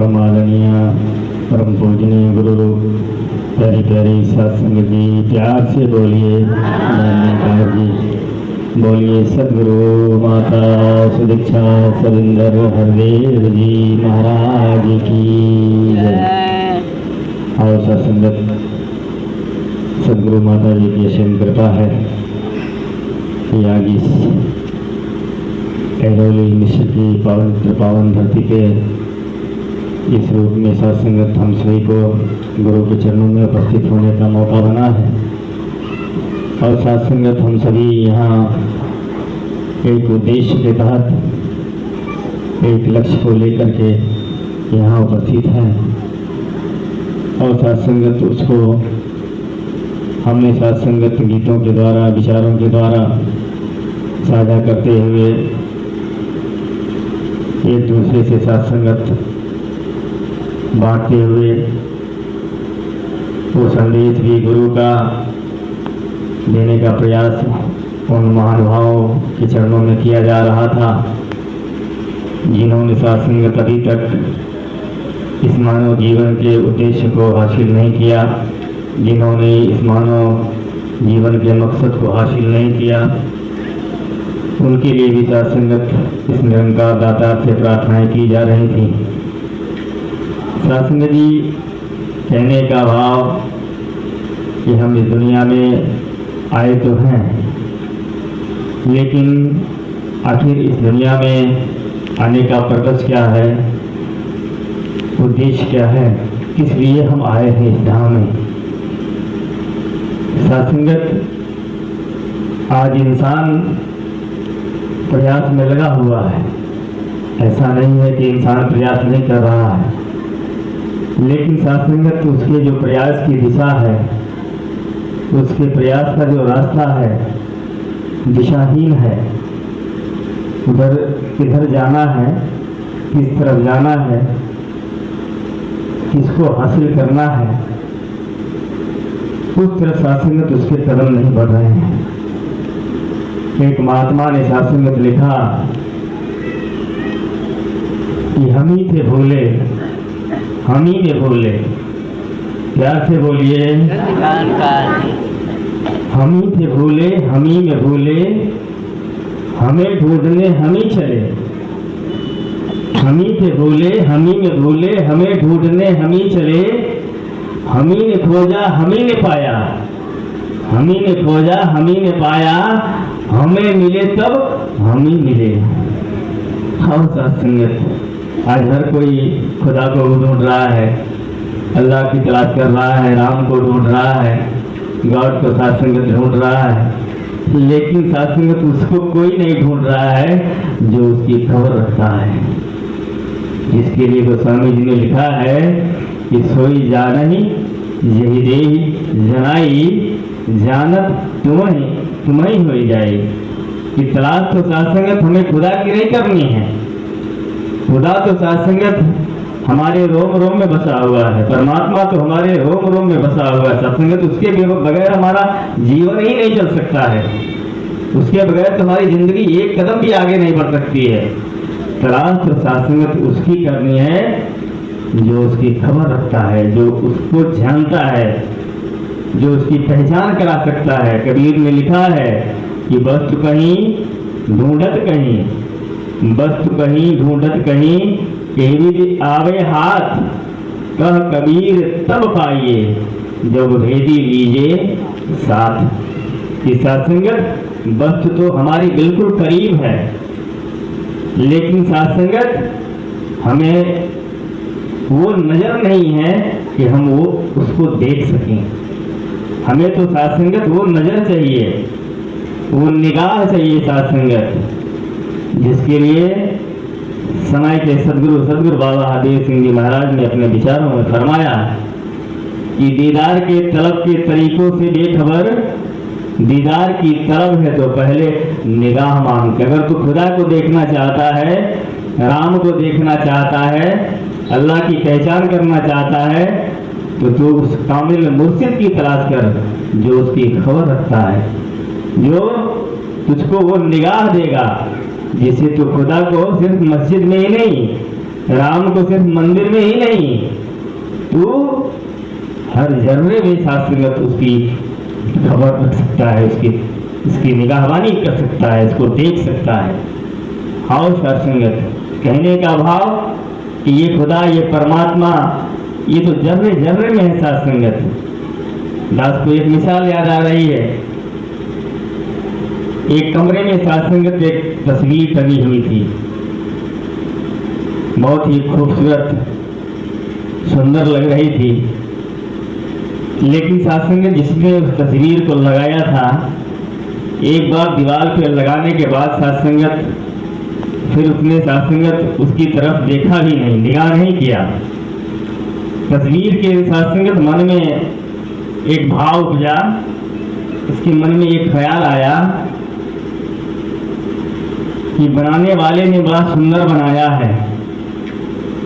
परम आदरणीय परम पूजनीय गुरु प्यारी प्यारी सत्संग जी, प्यार से बोलिए धन्यवाद जी। बोलिए सदगुरु माता सुदीक्षा सविंदर हरदेव जी महाराज की जय। और सत्संगत सदगुरु माता जी की असीम कृपा है कि आज इस ऐरोली मिश्र की पावन धरती पे इस रूप में सत्संगत हम सभी को गुरु के चरणों में उपस्थित होने का मौका बना है। और सत्संगत हम सभी यहाँ एक उद्देश्य के तहत एक लक्ष्य को लेकर के यहाँ उपस्थित हैं। और सत्संगत उसको हमने सत्संगत गीतों के द्वारा विचारों के द्वारा साझा करते हुए एक दूसरे से सत्संगत बांटते हुए वो संदेश भी गुरु का देने का प्रयास उन महानुभावों के चरणों में किया जा रहा था जिन्होंने सत्संगत अभी तक इस मानव जीवन के उद्देश्य को हासिल नहीं किया, जिन्होंने इस मानव जीवन के मकसद को हासिल नहीं किया, उनके लिए भी सत्संगत इस निरंकार दाता से प्रार्थनाएं की जा रही थी। सत्संग जी कहने का भाव कि हम इस दुनिया में आए तो हैं, लेकिन आखिर इस दुनिया में आने का पर्पस क्या है, उद्देश्य क्या है, किस लिए हम आए हैं इस धाम में। सत्संगत आज इंसान प्रयास में लगा हुआ है। ऐसा नहीं है कि इंसान प्रयास नहीं कर रहा है, लेकिन सत्संगत उसके जो प्रयास की दिशा है, उसके प्रयास का जो रास्ता है दिशाहीन है। उधर किधर जाना है, किस तरफ जाना है, किसको हासिल करना है, उस तरफ सत्संगत उसके कदम नहीं बढ़ रहे हैं। एक महात्मा ने सत्संगत लिखा कि हम ही थे भूले, हम ही थे भूले। प्यार से बोलिए, हम ही थे भूले, हम ही में भूले, हमें ढूंढने हम ही चले। हम ही थे भूले, हम ही में भूले, हमें ढूंढने हम ही चले। हम ही ने खोजा, हम ही ने पाया, हम ही ने खोजा, हम ही ने पाया, हमें मिले तब हम ही मिले। हम सत्संगत आज हर कोई खुदा को ढूंढ रहा है, अल्लाह की तलाश कर रहा है, राम को ढूंढ रहा है, गॉड को सत्संगत ढूंढ रहा है, लेकिन सत्संगत उसको कोई नहीं ढूंढ रहा है जो उसकी खबर रखता है। जिसके लिए गोस्वामी जी ने लिखा है कि सोई जानही यही देही जनाई, जानत तुम्हें हो जाए। कि तलाश तो सत्संगत हमें खुदा की नहीं करनी है। खुदा तो सत्संगत हमारे रोम रोम में बसा हुआ है, परमात्मा तो हमारे रोम रोम में बसा हुआ है। सत्संगत उसके बगैर हमारा जीवन ही नहीं चल सकता है, उसके बगैर तो हमारी जिंदगी एक कदम भी आगे नहीं बढ़ सकती है। तलाश तो सत्संगत उसकी करनी है जो उसकी खबर रखता है, जो उसको जानता है, जो उसकी पहचान करा सकता है। कबीर ने लिखा है कि वस्तु कहीं ढूंढत कहीं, वस्तु कहीं ढूंढत कहीं, केवी आवे हाथ, कह कबीर तब पाइए, जब भेदी लीजिए साथ। कि सत्संगत वस्तु तो हमारी बिल्कुल करीब है, लेकिन सत्संगत हमें वो नजर नहीं है कि हम वो उसको देख सकें। हमें तो सत्संगत वो नजर चाहिए, वो निगाह चाहिए सत्संगत, जिसके लिए समय के सदगुरु बाबा हरदेव सिंह जी महाराज ने अपने विचारों में फरमाया कि दीदार के तलब के तरीकों से बेखबर, दीदार की तलब है तो पहले निगाह मांग के। अगर तू खुदा को देखना चाहता है, राम को देखना चाहता है, अल्लाह की पहचान करना चाहता है, तो तू उस कामिल मुर्शिद की तलाश कर जो उसकी खबर रखता है, जो तुझको वो निगाह देगा जिससे तू खुदा को सिर्फ मस्जिद में ही नहीं राम को सिर्फ मंदिर में ही नहीं, तू हर जर्रे में साथ संगत उसकी खबर रख सकता है, उसकी निगाहबानी कर सकता है, इसको देख सकता है। आओ साथ संगत, कहने का भाव कि ये खुदा, ये परमात्मा, ये तो जर्रे जर्रे में है साथ संगत। दास को एक मिसाल याद आ रही है। एक कमरे में साथ संगत एक तस्वीर टंगी हुई थी, बहुत ही खूबसूरत सुंदर लग रही थी, लेकिन साथ संगत जिसने उस तस्वीर को लगाया था, एक बार दीवार पर लगाने के बाद साथ संगत फिर उसने साथ संगत उसकी तरफ देखा भी नहीं, निगाह नहीं किया। तस्वीर के साथ संगत मन में एक भाव उपजा, उसके मन में एक ख्याल आया कि बनाने वाले ने बड़ा सुंदर बनाया है,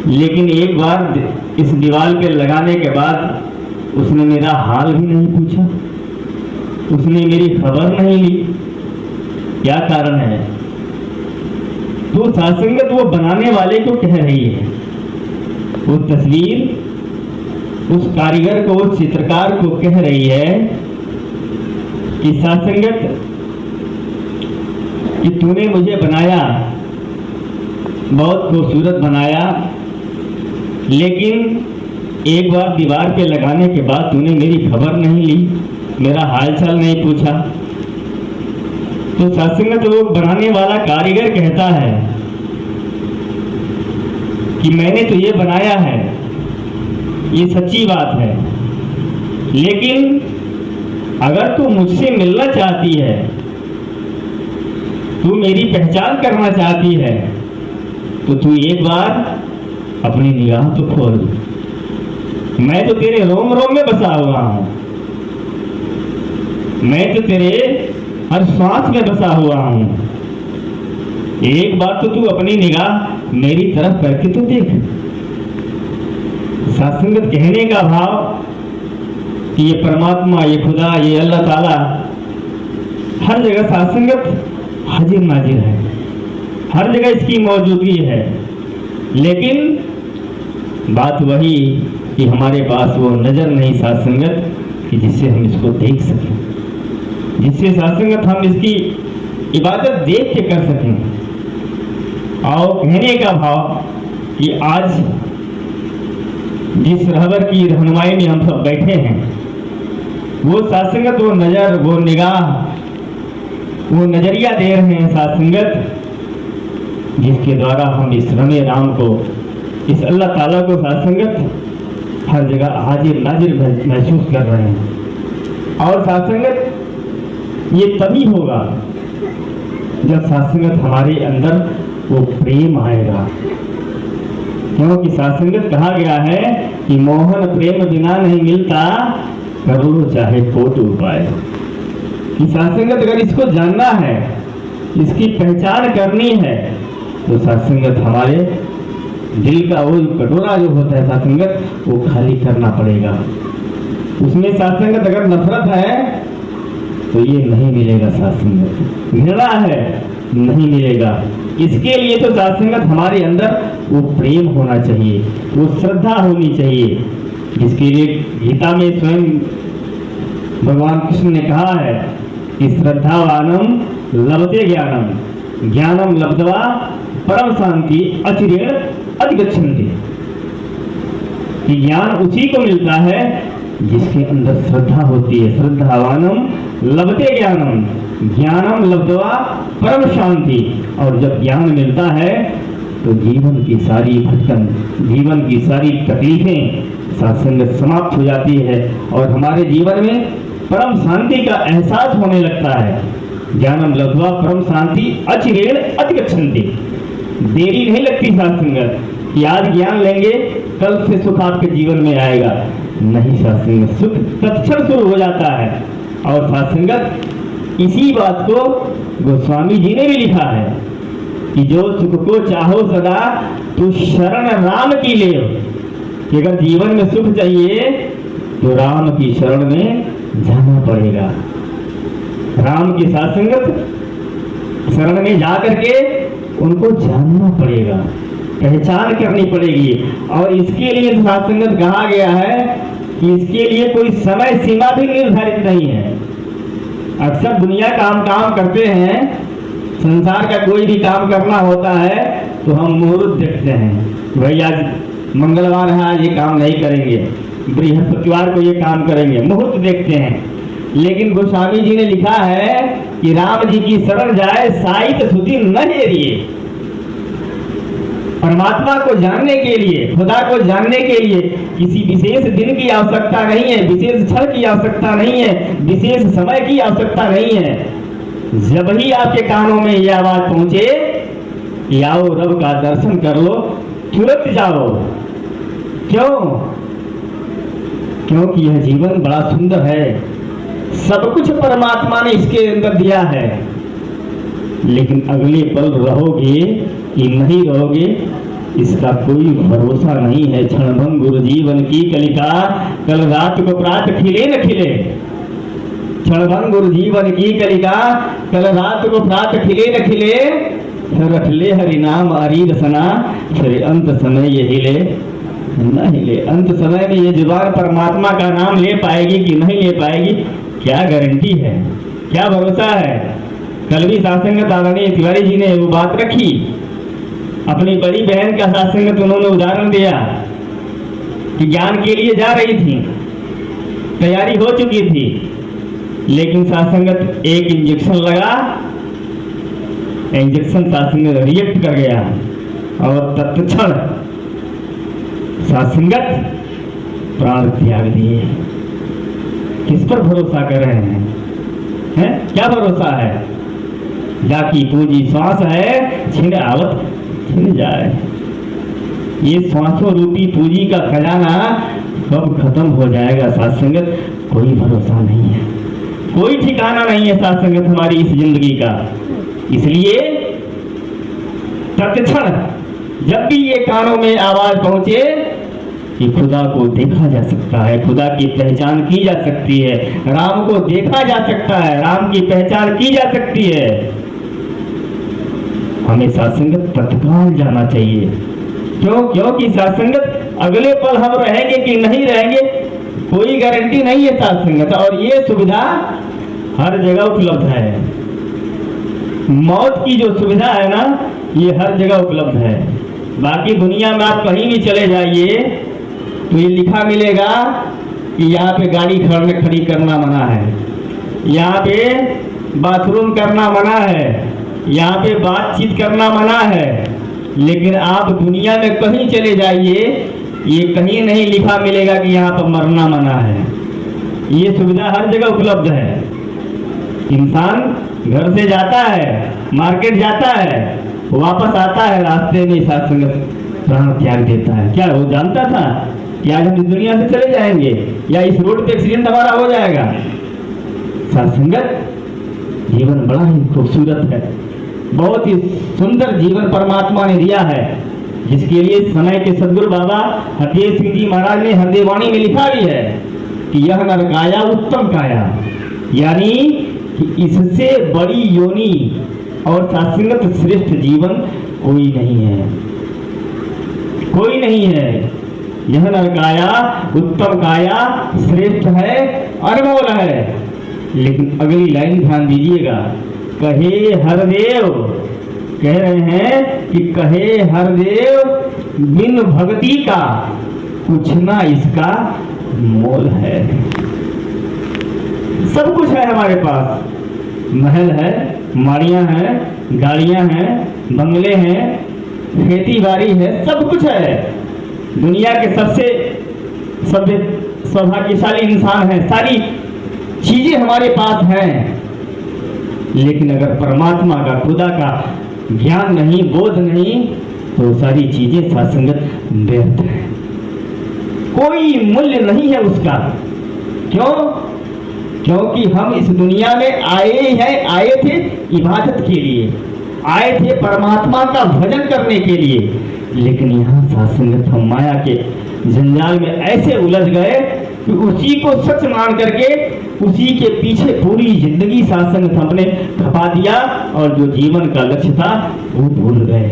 लेकिन एक बार इस दीवार पे लगाने के बाद उसने मेरा हाल भी नहीं पूछा, उसने मेरी खबर नहीं ली। क्या कारण है? तो सासंगत वो बनाने वाले को कह रही है, वो तस्वीर उस कारीगर को, उस चित्रकार को कह रही है कि सासंगत कि तूने मुझे बनाया, बहुत खूबसूरत बनाया, लेकिन एक बार दीवार पे लगाने के बाद तूने मेरी खबर नहीं ली, मेरा हालचाल नहीं पूछा। तो सत्संगत वो बनाने वाला कारीगर कहता है कि मैंने तो ये बनाया है, ये सच्ची बात है, लेकिन अगर तू मुझसे मिलना चाहती है, तू मेरी पहचान करना चाहती है, तो तू एक बार अपनी निगाह तो खोल। मैं तो तेरे रोम रोम में बसा हुआ हूं, मैं तो तेरे हर सांस में बसा हुआ हूं। एक बार तो तू अपनी निगाह मेरी तरफ करके तो देख। सत्संगत कहने का भाव कि ये परमात्मा, ये खुदा, ये अल्लाह ताला हर जगह सत्संगत हाजिर नाजिर है, हर जगह इसकी मौजूदगी है, लेकिन बात वही कि हमारे पास वो नजर नहीं सत्संगत कि जिससे हम इसको देख सकें, जिससे सत्संगत हम इसकी इबादत देख के कर सकें। और कहने का भाव कि आज जिस रहबर की रहनुमाई में हम सब बैठे हैं, वो सत्संगत, वो नजर, वो निगाह, वो नजरिया दे रहे हैं सत्संगत, जिसके द्वारा हम इस रमे राम को, इस अल्लाह ताला को सत्संगत हर जगह हाजिर नाजिर महसूस कर रहे हैं। और सत्संगत ये तभी होगा जब सत्संगत हमारे अंदर वो प्रेम आएगा, क्योंकि सत्संगत कहा गया है कि मोहन प्रेम बिना नहीं मिलता, करोड़ों चाहे कोट उपाय। कि सत्संगत अगर इसको जानना है, इसकी पहचान करनी है, तो सत्संगत हमारे दिल का वो कटोरा जो होता है सत्संगत, वो खाली करना पड़ेगा। उसमें सत्संगत अगर नफरत है तो ये नहीं मिलेगा, सत्संगत घृणा है नहीं मिलेगा। इसके लिए तो सत्संगत हमारे अंदर वो प्रेम होना चाहिए, वो श्रद्धा होनी चाहिए, जिसके लिए गीता में स्वयं भगवान कृष्ण ने कहा है कि श्रद्धावानम लभते ज्ञानम, ज्ञानम लब्ध्वा परम शांति अचिरेण अधिगच्छन्ति। कि ज्ञान उसी को मिलता है जिसके अंदर श्रद्धा होती है। श्रद्धावानम लभते ज्ञानम, ज्ञानम लब्ध्वा परम शांति। और जब ज्ञान मिलता है तो जीवन की सारी भटकन, जीवन की सारी तकलीफें सत्संगत समाप्त हो जाती है और हमारे जीवन में परम शांति का एहसास होने लगता है। ज्ञानम लब्ध्वा परम शांति अचिरेण अधिगच्छन्ति। देरी नहीं लगती सत्संगत कि आज ज्ञान लेंगे कल से सुख आपके जीवन में आएगा, नहीं, सत्संगत सुख तत्क्षण शुरू हो जाता है। और सत्संगत इसी बात को गोस्वामी जी ने भी लिखा है कि जो सुख को चाहो सदा तो शरण राम की ले। कि अगर जीवन में सुख चाहिए तो राम की शरण में जाना पड़ेगा, राम की सत्संगत शरण में जाकर के उनको जानना पड़ेगा। पहचान करनी पड़ेगी। और इसके लिए साथ संगत कहा गया है कि इसके लिए कोई समय सीमा भी निर्धारित नहीं है। अक्सर दुनिया काम करते हैं, संसार का कोई भी काम करना होता है तो हम मुहूर्त देखते हैं, भाई आज मंगलवार है, आज ये काम नहीं करेंगे, बृहस्पतिवार को ये काम करेंगे, मुहूर्त देखते हैं। लेकिन गोस्वामी जी ने लिखा है कि राम जी की शरण जाए साहित्य सुधि न हेरिए। परमात्मा को जानने के लिए, खुदा को जानने के लिए किसी विशेष दिन की आवश्यकता नहीं है, विशेष क्षण की आवश्यकता नहीं है, विशेष समय की आवश्यकता नहीं है। जब ही आपके कानों में यह आवाज पहुंचे कि आओ रब का दर्शन कर लो, तुरंत जाओ। क्यों? क्योंकि यह जीवन बड़ा सुंदर है, सब कुछ परमात्मा ने इसके अंदर दिया है। लेकिन अगले पल रहोगे कि नहीं रहोगे, इसका कोई भरोसा नहीं है। क्षणभंगुर जीवन की कलिका, कल रात को प्रात खिले न खिले। क्षणभंगुर जीवन की कलिका, कल रात को प्रात खिले न खिले। रख ले हरि नाम हरि रसना, फिर अंत समय ये हिले न हिले। अंत समय में ये जुबान परमात्मा का नाम ले पाएगी कि नहीं ले पाएगी, क्या गारंटी है, क्या भरोसा है। कल भी सात्संगत आदरणीय तिवारी जी ने वो बात रखी, अपनी बड़ी बहन का सात्संगत उन्होंने उदाहरण दिया कि ज्ञान के लिए जा रही थी, तैयारी हो चुकी थी, लेकिन सात्संगत एक इंजेक्शन लगा, इंजेक्शन सात्संगत रिएक्ट कर गया और तत्क्षण सात्संगत प्राण त्याग दिए। किस पर भरोसा कर रहे हैं? क्या भरोसा है? जाकी पूंजी श्वास है, छिन आवत छिन जाए। ये श्वासों रूपी पूंजी का खजाना कब खत्म हो जाएगा सात्संगत, कोई भरोसा नहीं है, कोई ठिकाना नहीं है सात्संगत हमारी इस जिंदगी का। इसलिए तत्क्षण जब भी ये कानों में आवाज पहुंचे कि खुदा को देखा जा सकता है, खुदा की पहचान की जा सकती है, राम को देखा जा सकता है, राम की पहचान की जा सकती है, हमें सात्संगत तत्काल जाना चाहिए। क्यों? क्योंकि सात्संगत अगले पल हम रहेंगे कि नहीं रहेंगे, कोई गारंटी नहीं है सात्संगत। और ये सुविधा हर जगह उपलब्ध है। मौत की जो सुविधा है ना, ये हर जगह उपलब्ध है। बाकी दुनिया में आप कहीं भी चले जाइए तो ये लिखा मिलेगा कि यहाँ पे गाड़ी खड़ी करना मना है, यहाँ पे बाथरूम करना मना है, यहाँ पे बातचीत करना मना है। लेकिन आप दुनिया में कहीं चले जाइए, ये कहीं नहीं लिखा मिलेगा कि यहाँ पर मरना मना है। ये सुविधा हर जगह उपलब्ध है। इंसान घर से जाता है, मार्केट जाता है, वापस आता है, रास्ते में सात्संगत प्राण त्याग देता है। क्या वो जानता था कि आज हम इस दुनिया से चले जाएंगे या इस रोड पे एक्सीडेंट हमारा हो जाएगा? सात्संगत जीवन बड़ा ही खूबसूरत है, बहुत ही सुंदर जीवन परमात्मा ने दिया है, जिसके लिए समय के सदगुरु बाबा हरदेव सिंह जी महाराज ने हरदेव वाणी में लिखा भी है कि यह नर काया उत्तम काया, यानी कि इससे बड़ी योनि और सात्संगत श्रेष्ठ जीवन कोई नहीं है, कोई नहीं है। यह नर काया उत्तम काया श्रेष्ठ है, अनमोल है। लेकिन अगली लाइन ध्यान दीजिएगा, कहे हरदेव, कह रहे हैं कि कहे हरदेव बिन भक्ति का कुछ ना इसका मोल है। सब कुछ है हमारे पास, महल है, माड़ियां हैं, गाड़ियां हैं, बंगले हैं, खेती बाड़ी है, सब कुछ है। दुनिया के सबसे सौभाग्यशाली इंसान है, सारी चीजें हमारे पास हैं। लेकिन अगर परमात्मा का, खुदा का ज्ञान नहीं, बोध नहीं, तो सारी चीजें सात्संगत व्यर्थ है, कोई मूल्य नहीं है उसका। क्यों? क्योंकि हम इस दुनिया में आए थे इबादत के लिए, आए थे परमात्मा का भजन करने के लिए। लेकिन यहाँ सात्संगत हम माया के जंजाल में ऐसे उलझ गए कि उसी को सच मान करके उसी के पीछे पूरी जिंदगी सात्संगत हमने खपा दिया और जो जीवन का लक्ष्य था वो भूल गए।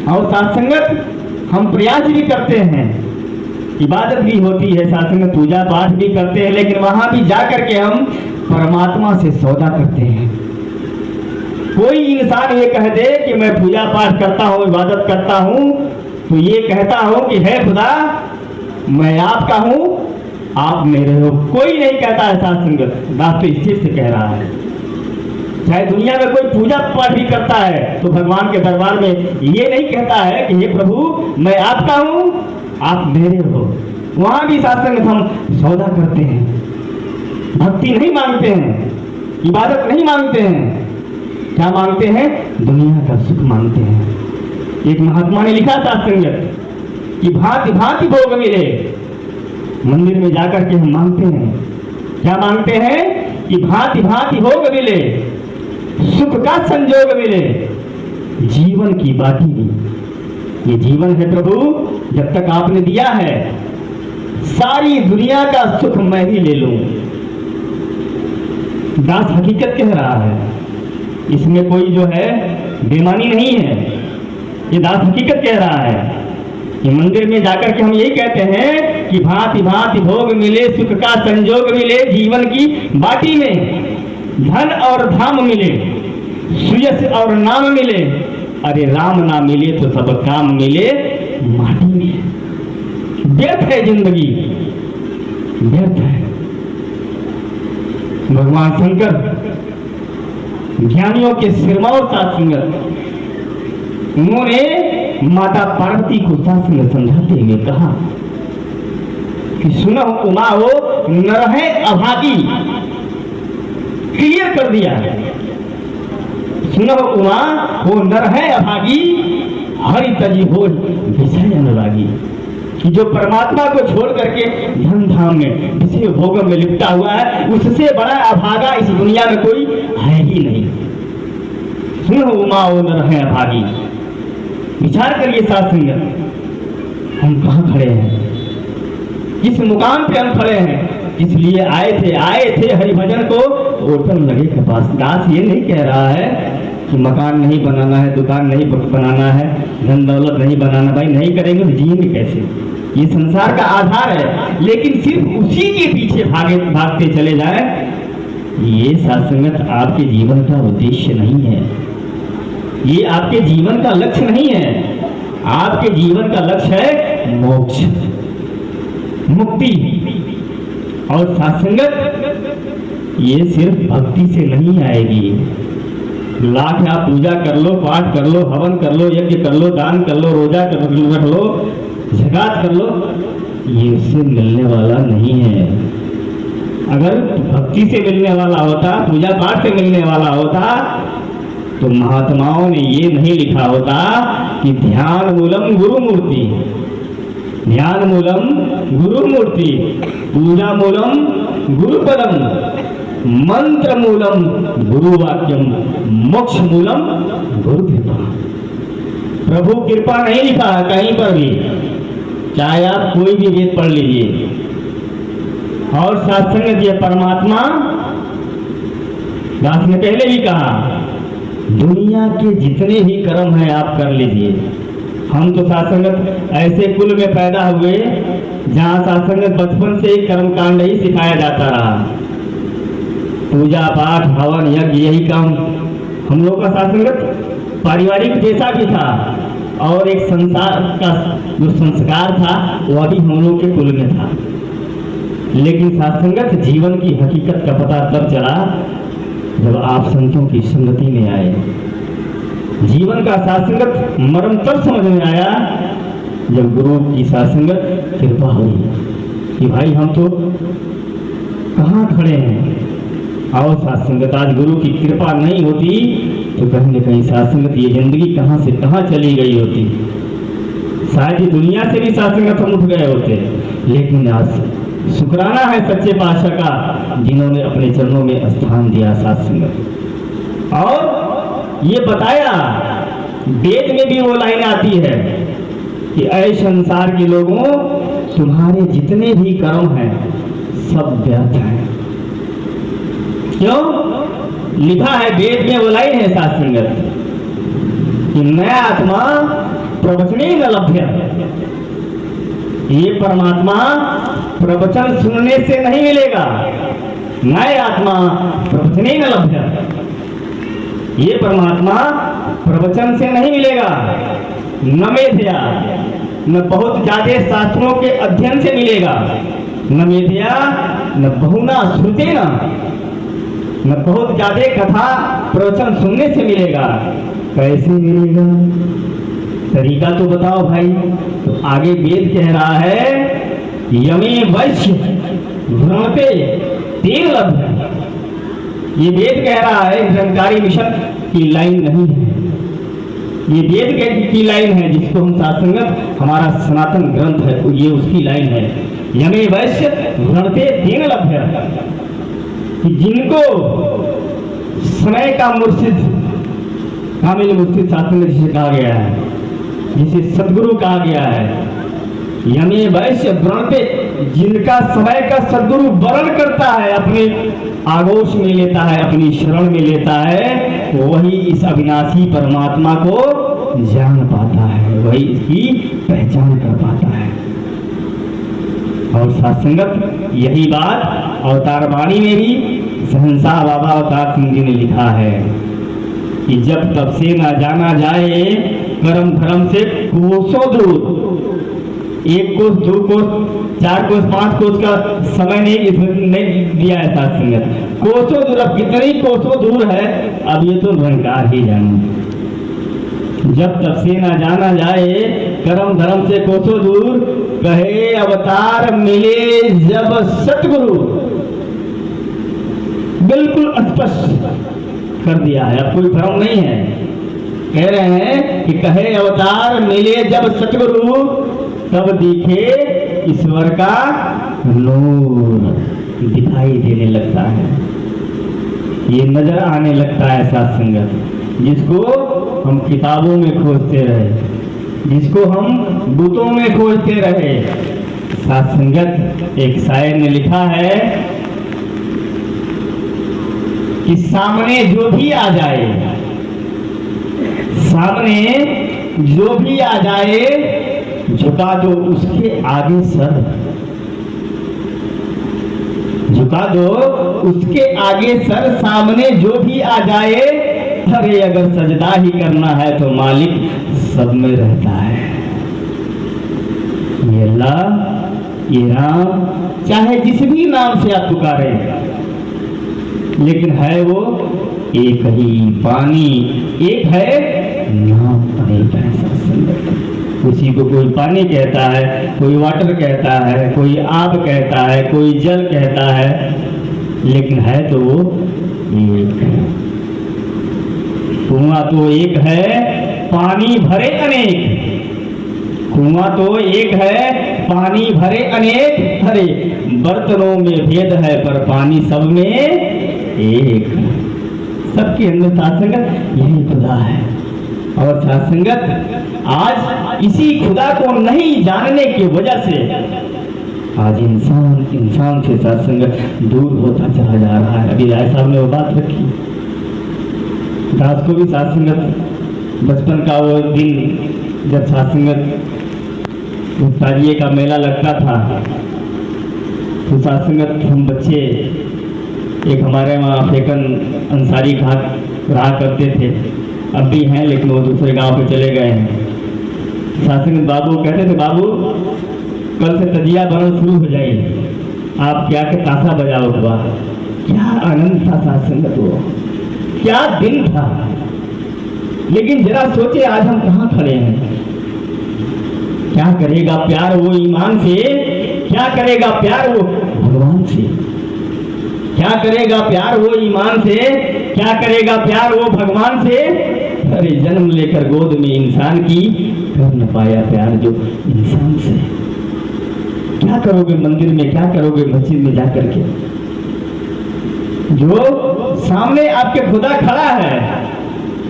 और साथ संगत हम प्रयास भी करते हैं, इबादत भी होती है, साथ संगत पूजा पाठ भी करते हैं, लेकिन वहां भी जाकर के हम परमात्मा से सौदा करते हैं। कोई इंसान ये कह दे कि मैं पूजा पाठ करता हूँ, इबादत करता हूँ, तो ये कहता हूँ कि है खुदा मैं आपका हूँ, आप मेरे हो। कोई नहीं कहता है साथ संगत, दास तो स्थिर से कह रहा है। चाहे दुनिया में कोई पूजा पाठ भी करता है तो भगवान के दरबार में ये नहीं कहता है कि हे प्रभु मैं आपका हूँ, आप मेरे हो। वहां भी साथ संगत हम सौदा करते हैं, भक्ति नहीं मांगते हैं, इबादत नहीं मांगते हैं, क्या मांगते हैं? दुनिया का सुख मांगते हैं। एक महात्मा ने लिखा साथ संगत कि भांति भांति भोग मिले। मंदिर में जाकर के हम मांगते हैं, क्या मांगते हैं? कि भांति भांति भोग मिले, सुख का संजोग मिले, जीवन की बाकी भी। ये जीवन है प्रभु, जब तक आपने दिया है सारी दुनिया का सुख मैं ही ले लूं। दास हकीकत कह रहा है, इसमें कोई जो है बेईमानी नहीं है। ये दास हकीकत कह रहा है कि मंदिर में जाकर के हम यही कहते हैं कि भांति भांति भोग मिले, सुख का संजोग मिले, जीवन की बाटी में धन और धाम मिले, सुयश और नाम मिले। अरे राम ना मिले तो सब काम मिले माटी में। व्यर्थ है जिंदगी, व्यर्थ है। भगवान शंकर ज्ञानियों के सिरमौर साथ संगत, उन्होंने माता पार्वती को साथ संगत समझाते हुए कहा कि सुनो उमा हो नरहे अभागी। क्लियर कर दिया, सुनो उमा हो नरहे अभागी, हरि तजी हो विषय अनुरागी। कि जो परमात्मा को छोड़ करके धन धाम में विषय भोग में लिपटा हुआ है, उससे बड़ा अभागा इस दुनिया में कोई है ही नहीं। सुनो उमा हो नरहे अभागी। विचार करिए साथ संगत, हम कहाँ खड़े हैं, किस मुकाम पे हम खड़े हैं। इसलिए आए थे हरिभजन को ओटन लगे के पास। दास ये नहीं कह रहा है कि मकान नहीं बनाना है, दुकान नहीं बनाना है, धन दौलत नहीं बनाना। भाई नहीं करेंगे तो जिएंगे कैसे? ये संसार का आधार है, लेकिन सिर्फ उसी के पीछे भागते चले जाए, ये साथ संगत आपके जीवन का उद्देश्य नहीं है, ये आपके जीवन का लक्ष्य नहीं है। आपके जीवन का लक्ष्य है मोक्ष, मुक्ति। और साथ संगत ये सिर्फ भक्ति से नहीं आएगी। लाख आप पूजा कर लो, पाठ कर लो, हवन कर लो, यज्ञ कर लो, दान कर लो, रोजा कर लो, ज़कात कर लो, ये उससे मिलने वाला नहीं है। अगर भक्ति से मिलने वाला होता, पूजा पाठ से मिलने वाला होता, तो महात्माओं ने ये नहीं लिखा होता कि ध्यान मूलम गुरु मूर्ति, ध्यान मूलम गुरु मूर्ति, पूजा मूलम गुरु पदम, मंत्र मूलम गुरु वाक्यम, मोक्ष मूलम गुरु कृपा। प्रभु कृपा नहीं लिखा है कहीं पर भी, चाहे आप कोई भी वेद पढ़ लीजिए। और साथ संगत ये परमात्मा, दास ने पहले ही कहा, दुनिया के जितने भी कर्म हैं आप कर लीजिए। हम तो साथ संगत ऐसे कुल में पैदा हुए जहाँ साथ संगत बचपन से ही कर्म कांड ही सिखाया जाता रहा। पूजा पाठ हवन यज्ञ यही काम हम लोग का साथ संगत पारिवारिक पेशा भी था, और एक संसार का जो संस्कार था वह भी हम लोग के कुल में था। लेकिन साथ संगत जीवन की हकीकत का पता तब चला जब आप संतों की संगति में आए। जीवन का साथ संगत मर्म तब समझ में आया जब गुरु की साथ संगत कृपा हुई कि भाई हम तो कहाँ खड़े हैं। और साथ संगत आज गुरु की कृपा नहीं होती तो कहीं न कहीं साथ संगत ये जिंदगी कहाँ से कहाँ चली गई होती। शायद ये दुनिया से भी साथ संगत हम उठ गए होते। लेकिन आज शुक्राना है सच्चे पातशाह का, जिन्होंने अपने चरणों में स्थान दिया साथ संगत। और ये बताया, वेद में भी वो लाइन आती है कि ऐ संसार के लोगों, तुम्हारे जितने भी कर्म हैं सब व्यर्थ हैं। क्यों? लिखा है वेद में, वो लाइन है साथ संगत कि मैं आत्मा न लभ्य। ये परमात्मा प्रवचन सुनने से नहीं मिलेगा। नए आत्मा प्रवचने न लभ्य। ये परमात्मा प्रवचन से नहीं मिलेगा, न मेधया, न बहुत ज्यादा शास्त्रों के अध्ययन से मिलेगा, न मेधया न बहुना श्रुतेन, न बहुत ज्यादा कथा प्रवचन सुनने से मिलेगा। कैसे मिलेगा? तरीका तो बताओ भाई। तो आगे वेद कह रहा है यमे वैश्य भ्रमते तेन लभ्य। ये वेद कह रहा है, निरंकारी मिशन की लाइन नहीं है, ये वेद की लाइन है, जिसको हम सात्संगत हमारा सनातन ग्रंथ है, ये उसकी लाइन है। यमे वैश्य भ्रमते तेन लभ्य, कि जिनको समय का मुर्शिद, कामिल मुर्शिद शास्त्र जिसे कहा गया है, जिसे सदगुरु कहा गया है, यमे वैश्य भ्रमते, जिनका समय का सदगुरु वर्ण करता है, अपने आगोश में लेता है, अपनी शरण में लेता है, वही इस अविनाशी परमात्मा को जान पाता है, वही इसकी पहचान कर पाता है। और सत्संगत यही बात अवतार वाणी में भी सहंसा बाबा अवतार सिंह जी ने लिखा है कि जब तब से ना जाना जाए कर्म धर्म से कोसों दूर। 1 कोस 2 कोस 4 कोस 5 कोस का समय नहीं दिया है सत्संगत, कोसों दूर। अब कितनी कोसों दूर है, अब ये तो निरंकार ही जाने। जब तब से ना जाना जाए कर्म धर्म से कोसों दूर, कहे अवतार मिले जब सतगुरु। बिल्कुल स्पष्ट कर दिया है, अब कोई भ्रम नहीं है। कह रहे हैं कि कहे अवतार मिले जब सतगुरु, तब दिखे ईश्वर का नूर, दिखाई देने लगता है, ये नजर आने लगता है सत्संगत। जिसको हम किताबों में खोजते रहे, जिसको हम बुतों में खोजते रहे, सत्संगत एक शायर ने लिखा है कि सामने जो भी आ जाए, सामने जो भी आ जाए, झुका दो उसके आगे सर, झुका दो उसके आगे सर, सामने जो भी आ जाए। अरे अगर सजदा ही करना है तो मालिक सब में रहता है। ये अल्लाह, ये राम, चाहे जिस भी नाम से आप पुकारे, लेकिन है वो एक ही। पानी एक है, नाम अनेक है। किसी को कोई पानी कहता है, कोई वाटर कहता है, कोई आग कहता है, कोई जल कहता है, लेकिन है तो वो एक। कुआं तो एक है, पानी भरे अनेक। कुआं तो एक है, पानी भरे अनेक। अरे बर्तनों में भेद है, पर पानी सब में एक। सबके अंदर सत्संगत यही खुदा है। और सत्संगत आज इसी खुदा को नहीं जानने की वजह से आज इंसान से सत्संगत दूर होता चला जा रहा है। अभी राय साहब ने वो बात रखी, दास को भी सत्संगत बचपन का वो दिन जब सत्संगत ताजिए का मेला लगता था, तो सत्संगत हम बच्चे, एक हमारे वहाँ अफ्रीकन अंसारी रहा करते थे, अब भी हैं लेकिन वो दूसरे गांव पे चले गए हैं। सत्संगत बाबू कहते थे, बाबू कल से तजिया बनना शुरू हो जाएगी, आप क्या के ताशा बजाओ। क्या आनंद था सत्संगत, वो क्या दिन था। लेकिन जरा सोचे आज हम कहाँ खड़े हैं। क्या करेगा प्यार वो ईमान से, क्या करेगा प्यार वो भगवान से, क्या करेगा प्यार वो ईमान से, क्या करेगा प्यार वो भगवान से। अरे जन्म लेकर गोद में इंसान की, कर न पाया प्यार जो इंसान से। क्या करोगे मंदिर में, क्या करोगे मस्जिद में जाकर के। जो सामने आपके खुदा खड़ा है,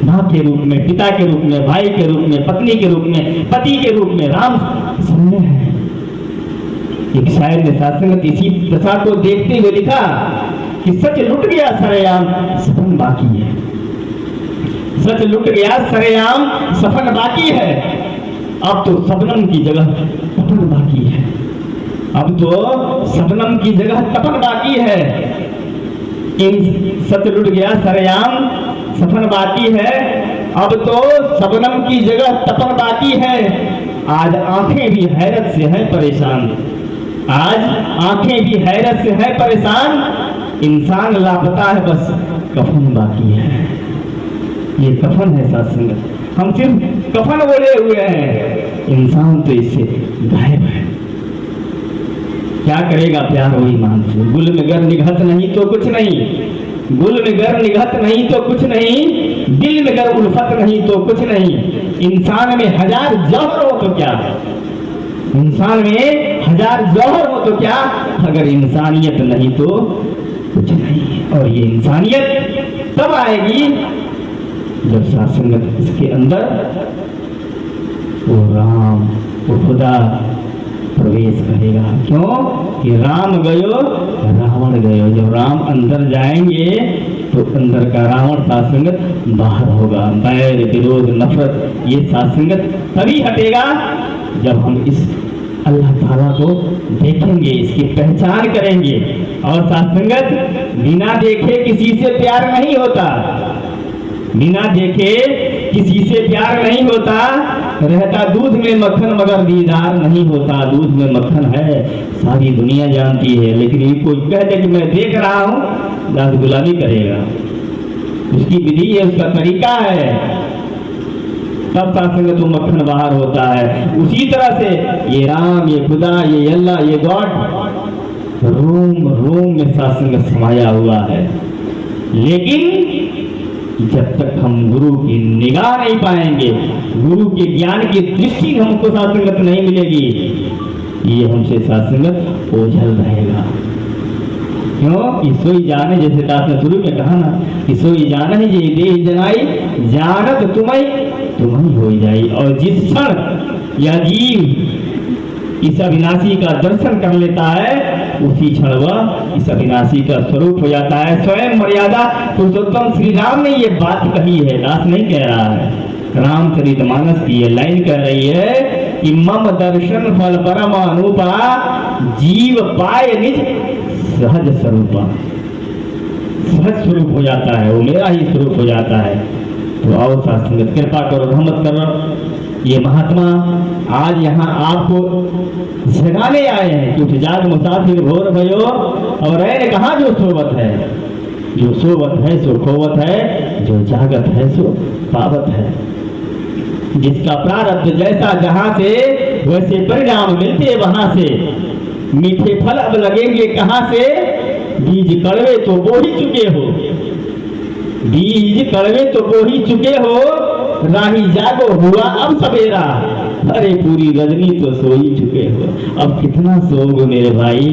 माँ के रूप में, पिता के रूप में, भाई के रूप में, पत्नी के रूप में, पति के रूप में, राम सामने है। एक शायर ने सत्संगत इसी दशा को देखते हुए लिखा कि सच लुट गया सरेआम, सपन बाकी है। सच लुट गया सरेआम, सपन बाकी है। अब तो शबनम की जगह तपन बाकी है, अब तो शबनम की जगह तपन बाकी है। इन सत्य लुट गया सरेआम सफन बाकी है, अब तो शबनम की जगह तपन बाकी है। आज आंखें भी हैरत से हैं परेशान, आज आंखें भी हैरत से हैं परेशान, इंसान लापता है बस कफन बाकी है। ये कफन है साथ संगत, हम सिर्फ कफन बोले हुए हैं, इंसान तो इससे गायब है। क्या करेगा प्यार वही मान से, गुल में गर निघत नहीं तो कुछ नहीं, गुल में गर निघत नहीं तो कुछ नहीं, दिल में गर उल्फत नहीं तो कुछ नहीं। इंसान में हजार जौहर हो तो क्या, इंसान में हजार जौहर हो तो क्या, अगर इंसानियत नहीं तो कुछ नहीं। और ये इंसानियत तब आएगी जब सासंगत इसके अंदर वो राम वो खुदा प्रवेश करेगा। क्यों कि राम गयो रावण गयो, जब राम अंदर जाएंगे तो अंदर का रावण सासंगत बाहर होगा। बैर विरोध नफरत ये सासंगत तभी हटेगा जब हम इस अल्लाह ताला को देखेंगे, इसकी पहचान करेंगे। और सासंगत बिना देखे किसी से प्यार नहीं होता, बिना देखे किसी से प्यार नहीं होता। रहता दूध में मक्खन मगर दीदार नहीं होता, दूध में मक्खन है सारी दुनिया जानती है, लेकिन ये कोई कह दे कि मैं देख रहा हूं, दास गुलामी करेगा। उसकी विधि है, उसका तरीका है, तब सासंगत वो मक्खन बाहर होता है। उसी तरह से ये राम ये खुदा ये अल्लाह ये गॉड रोम रोम में सासंगत समाया हुआ है। लेकिन जब तक हम गुरु की निगाह नहीं पाएंगे, गुरु के ज्ञान की दृष्टि हमको सासंगत नहीं मिलेगी, ये हमसे सासंगत ओझल रहेगा। क्यों कि सोई जाने, जैसे दास ने शुरू में कहा ना कि सोई जाने ही जे देह जनाई जानत तुम्हें हो जाई। और जिस क्षण यह जीव इस अविनाशी का दर्शन कर लेता है उसी क्षण वह इस अविनाशी का स्वरूप हो जाता है। स्वयं मर्यादा पुरुषोत्तम श्री राम ने ये बात कही है, दास नहीं कह रहा है। रामचरितमानस की ये लाइन कह रही है कि मम दर्शन फल परम अनुपा जीव पाए निज सहज स्वरूपा। सहज स्वरूप हो जाता है, वो मेरा ही स्वरूप हो जाता है। तो आओ सासंगत कृपा करो, रहमत करो। ये महात्मा आज यहाँ आपको जगाने आए हैं कि उठ जाग मुसाफिर भोर भयो, और ऐन कहाँ जो सोवत है, जो सोवत है सो खोवत है, जो जागत है सो पावत है। जिसका प्रारब्ध जैसा जहां से वैसे परिणाम मिलते वहां से। मीठे फल अब लगेंगे कहां से, बीज कड़वे तो बो ही चुके हो, बीज कड़वे तो बो ही चुके हो, राही जागो हुआ अब सवेरा, अरे पूरी रजनी तो सो ही चुके हो। अब कितना सोओगे मेरे भाई,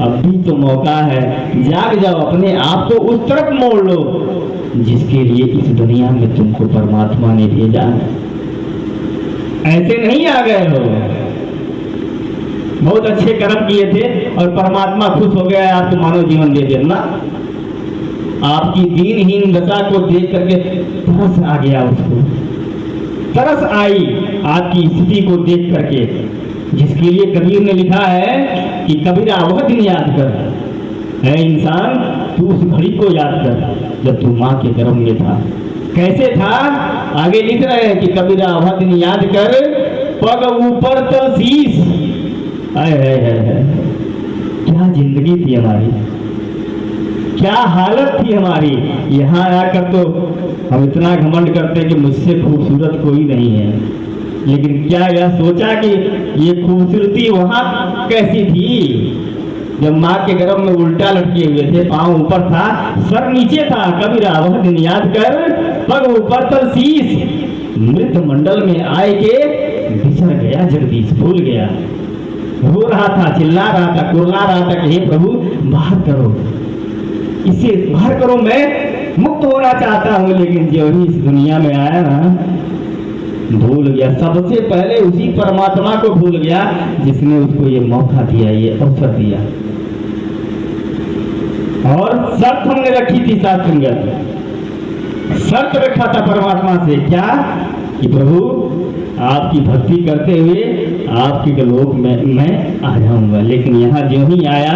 अब भी तो मौका है, जाग जाओ, अपने आप को उस तरफ मोड़ लो जिसके लिए इस दुनिया में तुमको परमात्मा ने भेजा है। ऐसे नहीं आ गए हो, बहुत अच्छे कर्म किए थे और परमात्मा खुश हो गया आपको मानव जीवन दे देना। आपकी दीनहीन दशा को देख करके तरस आ गया, उसको तरस आई आपकी स्थिति को देख करके, जिसके लिए कबीर ने लिखा है कि कबीरा वह दिन याद कर, है इंसान तू उस घड़ी को याद कर जब तू माँ के गर्भ में था। कैसे था, आगे लिख रहे हैं कि कबीरा वह दिन याद कर, पग ऊपर तो शीश। क्या जिंदगी थी हमारी, क्या हालत थी हमारी। यहाँ आकर तो हम इतना घमंड करते कि मुझसे खूबसूरत कोई नहीं है, लेकिन क्या यह सोचा कि ये खूबसूरती वहां कैसी थी जब माँ के गर्भ में उल्टा लटके हुए थे, पांव ऊपर था सर नीचे था। कबीरा वह दिन याद कर, पग ऊपर तो शीश। मृत मंडल में आए के बिछड़ गया जगदीश, भूल गया, रो रहा था, चिल्ला रहा था, कुर्ला रहा था कि हे प्रभु बाहर करो, इसे बाहर करो, मैं मुक्त होना चाहता हूँ। लेकिन जो ही इस दुनिया में आया ना, भूल गया, सबसे पहले उसी परमात्मा को भूल गया जिसने उसको ये मौका दिया, ये अवसर दिया। और शर्त हमने रखी थी साथ संगत, शर्त रखा था परमात्मा से, क्या कि प्रभु आपकी भक्ति करते हुए आपके लोक में मैं आ जाऊंगा। लेकिन यहाँ जो ही आया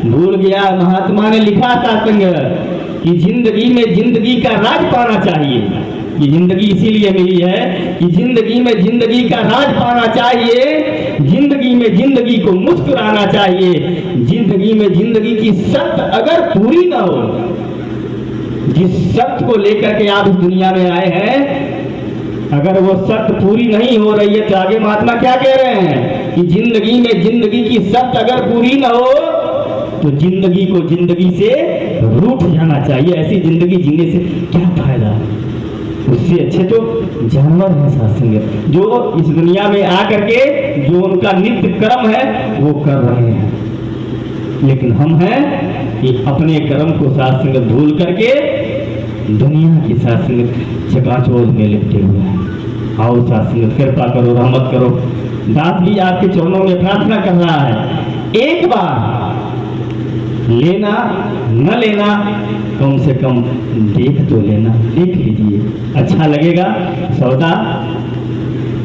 भूल गया। महात्मा ने लिखा था संगत कि जिंदगी में जिंदगी का राज पाना चाहिए। कि जिंदगी इसीलिए मिली है कि जिंदगी में जिंदगी का राज पाना चाहिए, जिंदगी में जिंदगी को मुस्कुराना चाहिए। जिंदगी में जिंदगी की शर्त अगर पूरी ना हो, जिस शर्त को लेकर के आप इस दुनिया में आए हैं, अगर वो शर्त पूरी नहीं हो रही है तो आगे महात्मा क्या कह रहे हैं कि जिंदगी में जिंदगी की शर्त अगर पूरी ना हो तो जिंदगी को जिंदगी से रूठ जाना चाहिए। ऐसी जिंदगी जीने से क्या फायदा? उससे अच्छे तो जानवर हैं साथ संगत, जो इस दुनिया में आकर के जो उनका नित्य कर्म है वो कर रहे हैं। लेकिन हम हैं कि अपने कर्म को साथ संगत भूल करके दुनिया की साथ संगत चकाचौंध में लिपटे हुए हैं। आओ साथ संगत कृपा करो, रहमत करो। दास भी आपके चरणों में प्रार्थना कर रहा है, एक बार लेना न लेना कम से कम देख तो लेना, देख लीजिए। अच्छा लगेगा सौदा,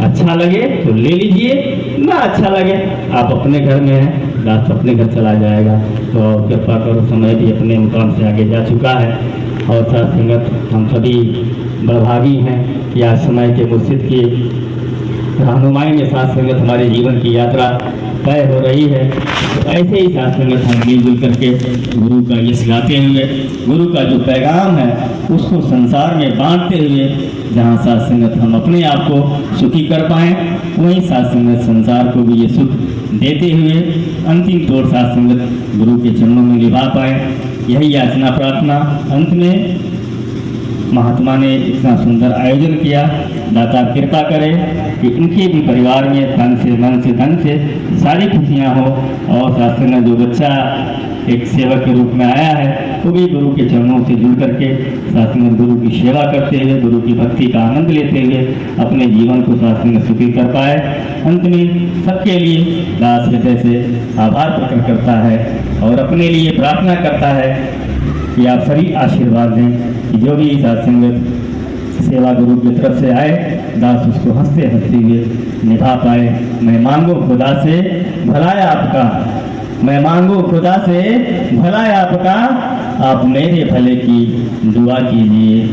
अच्छा लगे तो ले लीजिए, ना अच्छा लगे आप अपने घर में हैं, दास अपने घर चला जाएगा। तो कृपा करो, समय भी अपने मुकाम से आगे जा चुका है। और साथ संगत हम सभी बड़भागी हैं कि आज समय के मुर्शिद की रहनुमाई में साथ संगत हमारे जीवन की यात्रा तय हो रही है। तो ऐसे ही साथ संगत हम मिलजुल करके गुरु का यश गाते हुए, गुरु का जो पैगाम है उसको संसार में बांटते हुए, जहाँ साथ संगत हम अपने आप को सुखी कर पाएँ, वहीं साथ संगत संसार को भी ये सुख देते हुए अंतिम तौर साथ संगत गुरु के चरणों में निभा पाए। यही याचना प्रार्थना। अंत में महात्मा ने इतना सुंदर आयोजन किया, दाता कृपा करे कि इनके भी परिवार में तन से मन से धन से सारी खुशियाँ हो। और शास्त्र में जो बच्चा एक सेवक के रूप में आया है वो भी गुरु के चरणों से जुड़ करके साथ में गुरु की सेवा करते हुए, गुरु की भक्ति का आनंद लेते हुए अपने जीवन को साथ में सुखी कर पाए। अंत में सबके लिए दास हृदय से आभार प्रकट करता है और अपने लिए प्रार्थना करता है कि आप सभी आशीर्वाद दें कि जो भी साथ संगत सेवा गुरु की तरफ से आए, दास उसको हंसते हंसते हुए निभा पाए। मैं मांगो खुदा से भलाए आपका, मैं मांगो खुदा से भलाए आपका, आप मेरे भले की दुआ कीजिए।